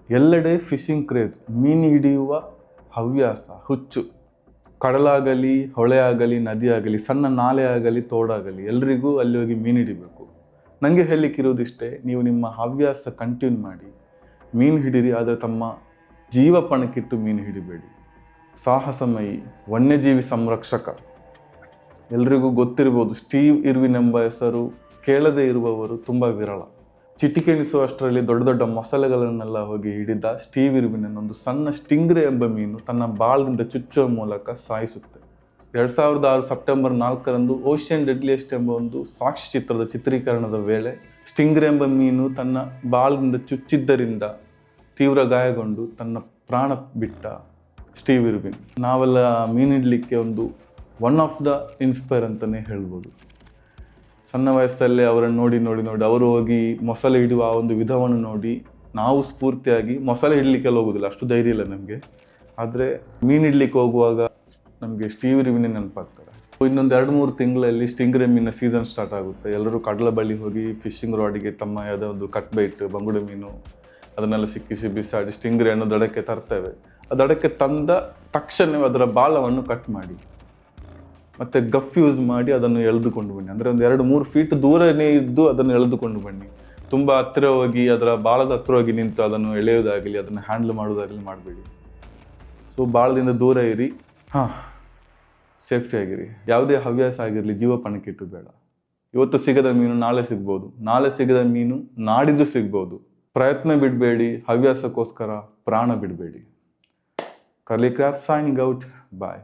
ಎಲ್ಲೆಡೆ fishing craze, ಮೀನು ಹಿಡಿಯುವ ಹವ್ಯಾಸ, ಹುಚ್ಚು. ಕಡಲಾಗಲಿ, ಹೊಳೆ ಆಗಲಿ, ನದಿ ಆಗಲಿ, ಸಣ್ಣ ನಾಲೆ ಆಗಲಿ, ತೋಡಾಗಲಿ, ಎಲ್ರಿಗೂ ಅಲ್ಲಿ ಹೋಗಿ ಮೀನು ಹಿಡಿಬೇಕು. ನನಗೆ ಹೇಳಲಿಕ್ಕಿರೋದಿಷ್ಟೇ, ನೀವು ನಿಮ್ಮ ಹವ್ಯಾಸ ಕಂಟಿನ್ಯೂ ಮಾಡಿ, ಮೀನು ಹಿಡೀರಿ, ಆದರೆ ತಮ್ಮ ಜೀವ ಪಣಕ್ಕಿಟ್ಟು ಮೀನು ಹಿಡಿಬೇಡಿ. ಸಾಹಸಮಯಿ, ವನ್ಯಜೀವಿ ಸಂರಕ್ಷಕ. ಎಲ್ರಿಗೂ ಗೊತ್ತಿರ್ಬೋದು, ಸ್ಟೀವ್ ಇರ್ವಿನ್ ಎಂಬ ಹೆಸರು ಕೇಳದೇ ಇರುವವರು ತುಂಬ ವಿರಳ. ಚಿಟಿಕೆಣಿಸುವಷ್ಟರಲ್ಲಿ ದೊಡ್ಡ ದೊಡ್ಡ ಮೊಸಳೆಗಳನ್ನೆಲ್ಲ ಹೋಗಿ ಹಿಡಿದ ಸ್ಟೀವ್ ಇರ್ವಿನ್ ಒಂದು ಸಣ್ಣ ಸ್ಟಿಂಗ್ರೆ ಎಂಬ ಮೀನು ತನ್ನ ಬಾಳದಿಂದ ಚುಚ್ಚುವ ಮೂಲಕ ಸಾಯಿಸುತ್ತೆ. 2006 ಸೆಪ್ಟೆಂಬರ್ 4 ಓಷಿಯನ್ ಡೆಡ್ಲಿಯೆಸ್ಟ್ ಎಂಬ ಒಂದು ಸಾಕ್ಷ್ಯಚಿತ್ರದ ಚಿತ್ರೀಕರಣದ ವೇಳೆ ಸ್ಟಿಂಗ್ರೆ ಎಂಬ ಮೀನು ತನ್ನ ಬಾಳದಿಂದ ಚುಚ್ಚಿದ್ದರಿಂದ ತೀವ್ರ ಗಾಯಗೊಂಡು ತನ್ನ ಪ್ರಾಣ ಬಿಟ್ಟ ಸ್ಟೀವ್ ಇರ್ವಿನ್. ನಾವೆಲ್ಲ ಮೀನು ಹಿಡಲಿಕ್ಕೆ ಒನ್ ಆಫ್ ದ ಇನ್ಸ್ಪೈರ್ ಅಂತಲೇ ಹೇಳ್ಬೋದು. ಸಣ್ಣ ವಯಸ್ಸಲ್ಲೇ ಅವರನ್ನು ನೋಡಿ ಅವರು ಹೋಗಿ ಮೊಸಳೆ ಹಿಡಿಯುವ ಆ ಒಂದು ವಿಧವನ್ನು ನೋಡಿ ನಾವು ಸ್ಫೂರ್ತಿಯಾಗಿ ಮೊಸಳೆ ಹಿಡಲಿಕ್ಕೆಲ್ಲ ಹೋಗೋದಿಲ್ಲ, ಅಷ್ಟು ಧೈರ್ಯ ಇಲ್ಲ ನಮಗೆ. ಆದರೆ ಮೀನು ಹಿಡ್ಲಿಕ್ಕೆ ಹೋಗುವಾಗ ನಮಗೆ ಸ್ಟೀವ್ ಇರ್ವಿನ್ ನೆನಪಾಗ್ತಾರೆ. ಇನ್ನೊಂದು 2-3 ತಿಂಗಳಲ್ಲಿ ಸ್ಟಿಂಗ್ರೆ ಮೀನಿನ ಸೀಸನ್ ಸ್ಟಾರ್ಟ್ ಆಗುತ್ತೆ. ಎಲ್ಲರೂ ಕಡಲ ಬಳಿ ಹೋಗಿ ಫಿಶಿಂಗ್ ರಾಡಿಗೆ ತಮ್ಮ ಯಾವುದೋ ಒಂದು ಕಟ್ ಬೈಟ್, ಬಂಗುಡೆ ಮೀನು ಅದನ್ನೆಲ್ಲ ಸಿಕ್ಕಿಸಿ ಬಿಸಾಡಿ ಸ್ಟಿಂಗ್ರೆಯನ್ನು ದಡಕ್ಕೆ ತರ್ತೇವೆ. ಆ ದಡಕ್ಕೆ ತಂದ ತಕ್ಷಣವೇ ಅದರ ಬಾಲವನ್ನು ಕಟ್ ಮಾಡಿ ಮತ್ತು ಗಫ್ ಯೂಸ್ ಮಾಡಿ ಅದನ್ನು ಎಳೆದುಕೊಂಡು ಬನ್ನಿ. ಅಂದರೆ ಒಂದು 2-3 ಫೀಟ್ ದೂರನೇ ಇದ್ದು ಅದನ್ನು ಎಳೆದುಕೊಂಡು ಬನ್ನಿ. ತುಂಬ ಹತ್ತಿರ ಹೋಗಿ ಅದರ ಬಾಲದ ಹತ್ತಿರ ಹೋಗಿ ನಿಂತು ಅದನ್ನು ಎಳೆಯೋದಾಗಲಿ, ಅದನ್ನು ಹ್ಯಾಂಡಲ್ ಮಾಡೋದಾಗಲಿ ಮಾಡಬೇಡಿ. ಸೊ ಬಾಳದಿಂದ ದೂರ ಇರಿ, ಸೇಫ್ಟಿ ಆಗಿರಿ. ಯಾವುದೇ ಹವ್ಯಾಸ ಆಗಿರಲಿ, ಜೀವ ಪಣಕ್ಕಿಟ್ಟು ಬೇಡ. ಇವತ್ತು ಸಿಗದ ಮೀನು ನಾಳೆ ಸಿಗ್ಬೋದು, ನಾಳೆ ಸಿಗದ ಮೀನು ನಾಡಿದ್ದು ಸಿಗ್ಬೋದು. ಪ್ರಯತ್ನ ಬಿಡಬೇಡಿ, ಹವ್ಯಾಸಕ್ಕೋಸ್ಕರ ಪ್ರಾಣ ಬಿಡಬೇಡಿ. Curly craft signing out. ಬಾಯ್.